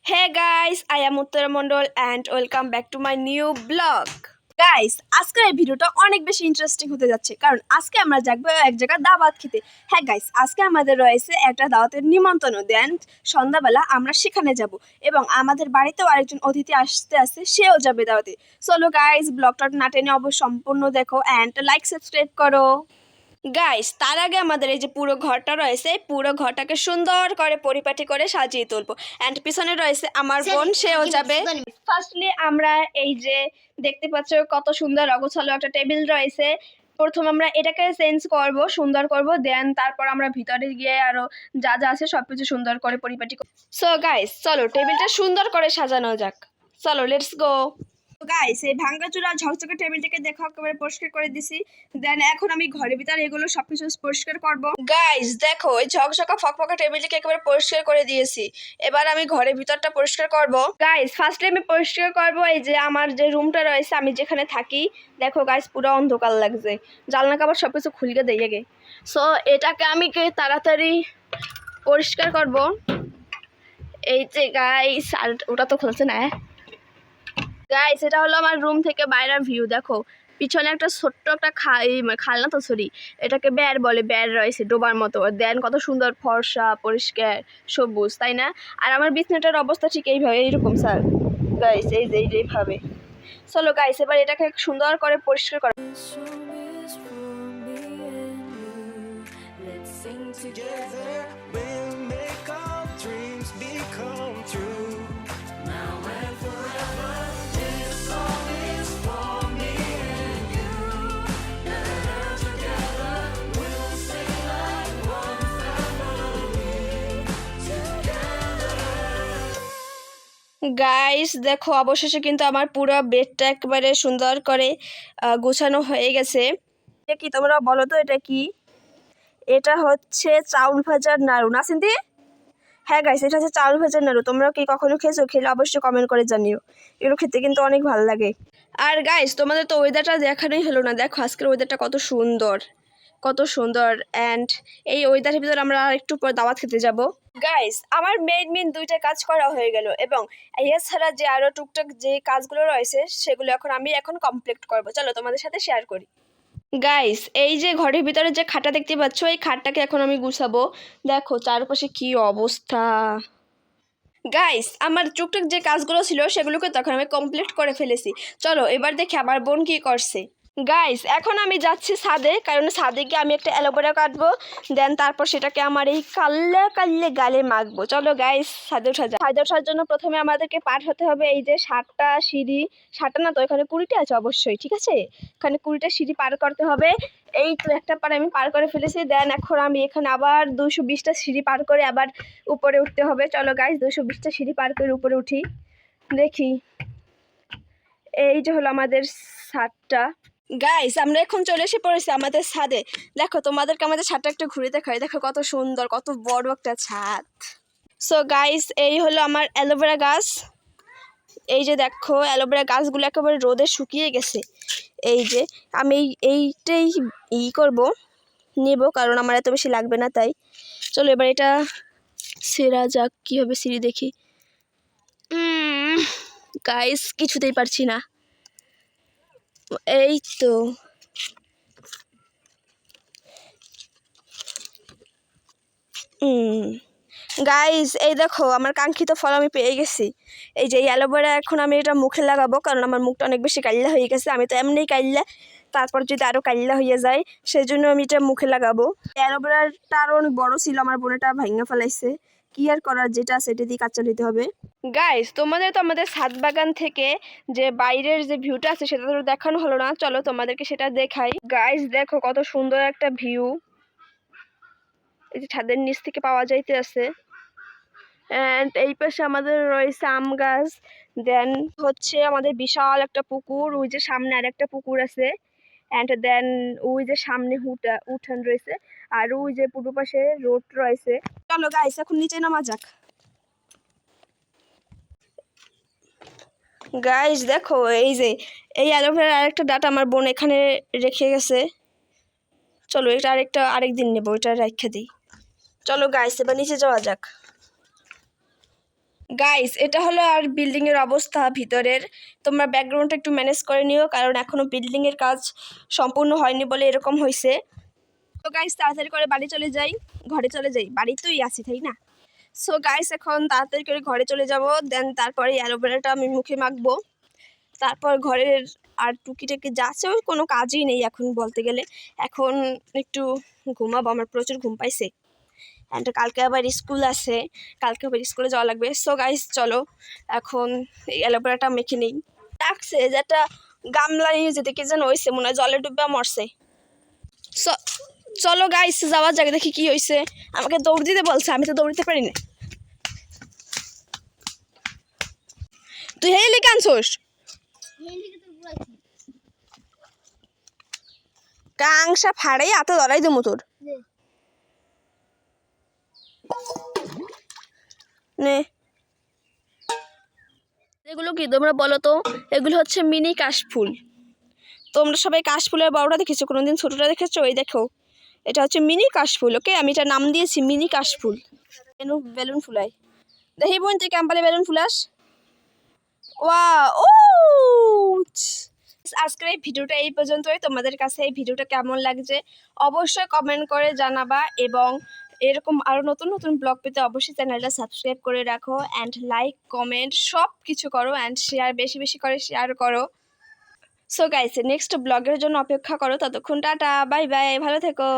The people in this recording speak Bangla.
Hey guys, I am Uttara Mondol and welcome back to my new vlog. Guys আজকের এই ভিডিওটা অনেক বেশি ইন্টারেস্টিং হতে যাচ্ছে কারণ আজকে আমরা যাবো এক জায়গায় দাওয়াত খেতে। হ্যাঁ গাইস, আজকে আমাদের রয়েছে একটা দাওয়াতের নিমন্ত্রণ। দেন সন্ধ্যাবেলা আমরা সেখানে যাব এবং আমাদের বাড়িতেও আরেকজন অতিথি আসতে আসছে, সেও যাবে দাওয়াতে। চলো গাইস, ব্লগটা না টেনে অবশ্যই সম্পূর্ণ দেখো অ্যান্ড লাইক সাবস্ক্রাইব করো। গাইস তার আগে আমাদের এই যে পুরো ঘরটা রয়েছে, পুরো ঘরটাকে সুন্দর করে পরিপাটি করে সাজিয়ে তুলবো। অ্যান্ড পিছনে রয়েছে আমার বোন, সেও যাবে। ফার্স্টলি আমরা এই যে দেখতে পাচ্ছ কত সুন্দর অগোছালো একটা টেবিল রয়েছে। প্রথম আমরা এটাকে চেঞ্জ করব, সুন্দর করব, দেন তারপর আমরা ভিতরে গিয়ে আরো যা যা আছে সবকিছু সুন্দর করে পরিপাটি করব। সো গাইস চলো টেবিলটা সুন্দর করে সাজানো যাক। চলো লেটস গো। গাইস এই ভাঙ্গাচুরা ঝকঝকে টেবিলটাকে দেখো একেবারে পরিষ্কার করে দিছি। দেন এখন আমি ঘরের ভিতরে এগুলো সবকিছু পরিষ্কার করব। গাইস দেখো এই ঝকঝকা ফকফকা টেবিলটাকে একেবারে পরিষ্কার করে দিয়েছি। এবার আমি ঘরের ভিতরটা পরিষ্কার করব। গাইস ফার্স্টে আমি পরিষ্কার করব এই যে আমার যে রুমটা রয়েছে, আমি যেখানে থাকি। দেখো গাইস পুরো অন্ধকার লাগছে, জানলা কাপড় সবকিছু খুলে দিয়ে গে। সো এটাকে আমি তাড়াতাড়ি পরিষ্কার করব। এই যে গাইস, আর ওটা তো খুলছে না। গাইস এটা হলো আমার রুম থেকে বাইরের ভিউ। দেখো পিছনে একটা ছোট্ট একটা খাল না তো, সরি, এটাকে বের বলে, বের রয়েছে ডোবার মতো। দেন কত সুন্দর ফর্সা পরিষ্কার সবুজ, তাই না? আর আমার বিছনাটার অবস্থা ঠিক এইভাবে, এইরকম স্যার গাইস, এই যে এইভাবে। চলো গাইস এবার এটাকে সুন্দর করে পরিষ্কার করা। গাইস দেখো অবশেষে কিন্তু আমার পুরো বেডটা একেবারে সুন্দর করে গোছানো হয়ে গেছে। এটা কি তোমরা বলো তো, এটা কি? এটা হচ্ছে চাউল ভাজার নাড়ু না সিন্দি? হ্যাঁ গাইস এটা হচ্ছে চাউল ভাজার নাড়ু। তোমরা কি কখনো খেয়েছো? খেলে অবশ্যই কমেন্ট করে জানিও। এগুলো খেতে কিন্তু অনেক ভালো লাগে। আর গাইস তোমাদের তো ওয়েদারটা দেখানোই হলো না। দেখো আজকের ওয়েদারটা কত সুন্দর, কত সুন্দর। অ্যান্ড এই ওয়েদারের ভিতর আমরা একটু পর দাওয়াত খেতে যাব। গাইস আমার মেইন দুইটা কাজ করা হয়ে গেল এবং এছাড়া যে আরো টুকটাক যে কাজগুলো রয়েছে সেগুলো আমি এখন কমপ্লিট করব। চলো তোমাদের সাথে শেয়ার করি। গাইস এই যে ঘরের ভিতরে যে খাটটা দেখতে পাচ্ছ, এই খাটটাকে এখন আমি গুছাবো। দেখো চারপাশে কি অবস্থা। গাইস আমার টুকটাক যে কাজগুলো ছিল সেগুলোকে তখন আমি কমপ্লিট করে ফেলেছি। চলো এবার দেখি আমার বোন কি করছে। গাইস এখন আমি যাচ্ছি ছাদে, কারণ ছাদে গিয়ে আমি একটা অ্যালোভেরা কাটবো। দেন তারপর সেটাকে আমার এই কাল্লে কাল্লে গালে মাখবো। চলো গাইস ছাদে ওঠা যায়। ছাদে ওঠার জন্য প্রথমে আমাদেরকে পার হতে হবে এই যে 7টা সিঁড়ি। 7টা না তো, এখানে 20টা আছে অবশ্যই, ঠিক আছে? এখানে 20টা সিঁড়ি পার করতে হবে। এই তো একটা পার আমি পার করে ফেলেছি। দেন এখন আমি এখানে আবার 220টা সিঁড়ি পার করে আবার উপরে উঠতে হবে। চলো গাইস 220টা সিঁড়ি পার করে উপরে উঠি। দেখি এই যে হলো আমাদের ছাদটা। গাইস আমরা এখন চলে এসে পড়েছি আমাদের ছাদে। দেখো তোমাদেরকে আমাদের ছাদটা একটু ঘুরে দেখাই। দেখো কত সুন্দর, কত বড় একটা ছাদ। সো গাইস এই হলো আমার অ্যালোভেরা গাছ। এই যে দেখো অ্যালোভেরা গাছগুলো একেবারে রোদে শুকিয়ে গেছে। এই যে আমি এইটাই করব, নেব, কারণ আমার এত বেশি লাগবে না তাই। চলো এবার এটা সেরা যাক, কি হবে সিঁড়ি দেখি। গাইস কিছুতেই পারছি না। এই তো গাইস এই দেখো আমার কাঙ্ক্ষিত ফল আমি পেয়ে গেছি। এই যে অ্যালোভেরা, এখন আমি এটা মুখে লাগাবো কারণ আমার মুখটা অনেক বেশি কাল্লা হয়ে গেছে। আমি তো এমনিই কাল্লা, তারপর যদি আরও কাল্লা হয়ে যায় সেই জন্য আমি এটা মুখে লাগাবো। অ্যালোভেরাটা আরও অনেক বড় ছিল, আমার বোনেটা ভাঙা ফেলাইছে। কি আর করার, যেটা সেটা দিয়ে কাজ চালাতে হবে। গাইস তোমাদের তো আমাদের ছাদ বাগান থেকে যে বাইরের যে ভিউটা আছে সেটা তো দেখানো হলো না। চলো তোমাদেরকে সেটা দেখাই। গাইস দেখো কত সুন্দর একটা ভিউ এই যে ছাদের নিচ থেকে পাওয়া যাইতে আছে। অ্যান্ড এই পাশে আমাদের রয়েছে আম গাছ। দেন হচ্ছে আমাদের বিশাল একটা পুকুর, ওই যে সামনে আর একটা পুকুর আছে। অ্যান্ড দেন ওই যে সামনে উঠান রয়েছে, আর ওই যে পূর্ব পাশে রোড রয়েছে। চলো গাইস এখন নিচে নামা যাক। গাইস দেখো এই যে এই অ্যালোভেরার আরেকটা ডাটা আমার বোন এখানে রেখে গেছে। চলো এটা আরেকদিন নেবো, এটা রেখে দিই। চলো গাইস এবার নিচে যাওয়া যাক। গাইস এটা হলো আর বিল্ডিং এর অবস্থা ভিতরের। তোমরা ব্যাকগ্রাউন্ডটা একটু ম্যানেজ করে নিও, কারণ এখনো বিল্ডিং এর কাজ সম্পূর্ণ হয়নি বলে এরকম হয়েছে। তো গাইস তাড়াতাড়ি করে বাড়ি চলে যাই, ঘরে চলে যাই, বাড়িতেই আছি তাই না। সো গাইস এখন তাড়াতাড়ি করে ঘরে চলে যাব, দেন তারপরে অ্যালোভেরাটা আমি মুখে মাখবো। তারপর ঘরের আর টুকিটাকি যা আছে ওই কোনো কাজই নেই এখন বলতে গেলে। এখন একটু ঘুমাবো, আমার প্রচুর ঘুম পাইছে। অ্যান্ড কালকে আবার স্কুল আছে, কালকে আবার স্কুলে যাওয়া লাগবে। সো গাইস চলো এখন এই অ্যালোভেরাটা মেখে নিই। ডাকছে যেটা গামলা নিয়ে যেতে, কি যেন হয়েছে, মনে হয় জলে ডুবে মরছে। চলো গাইস যাওয়ার জায়গা দেখি কি হয়েছে। আমাকে দৌড় দিতে বলছে, আমি তো দৌড়িতে পারি না। তুই হেলি কানছোস কাংসা ফাড়াই হাতে ধরাই দেবো তোর। নে এগুলো কি তোমরা বলো তো? এগুলো হচ্ছে মিনি কাশফুল। তোমরা সবাই কাশফুলের বড়টা দেখেছো, কোনোদিন ছোটটা দেখেছো? এই দেখো এটা হচ্ছে মিনি কাশফুল। ওকে আমি এটা নাম দিয়েছি মিনি কাশফুল। বেলুন ফুলাই দেখি বোন, তুই ক্যাম্পালে বেলুন ফুলাস। ওয়া ও আজকের এই ভিডিওটা এই পর্যন্তই। তোমাদের কাছে এই ভিডিওটা কেমন লাগছে অবশ্যই কমেন্ট করে জানাবা, এবং এরকম আরও নতুন নতুন ব্লগ পেতে অবশ্যই চ্যানেলটা সাবস্ক্রাইব করে রাখো, অ্যান্ড লাইক কমেন্ট সব কিছু করো, অ্যান্ড শেয়ার বেশি বেশি করে শেয়ার করো। সো গাইস নেক্সট ব্লগের জন্য অপেক্ষা করো, ততক্ষণ টাটা বাই বাই, ভালো থেকো।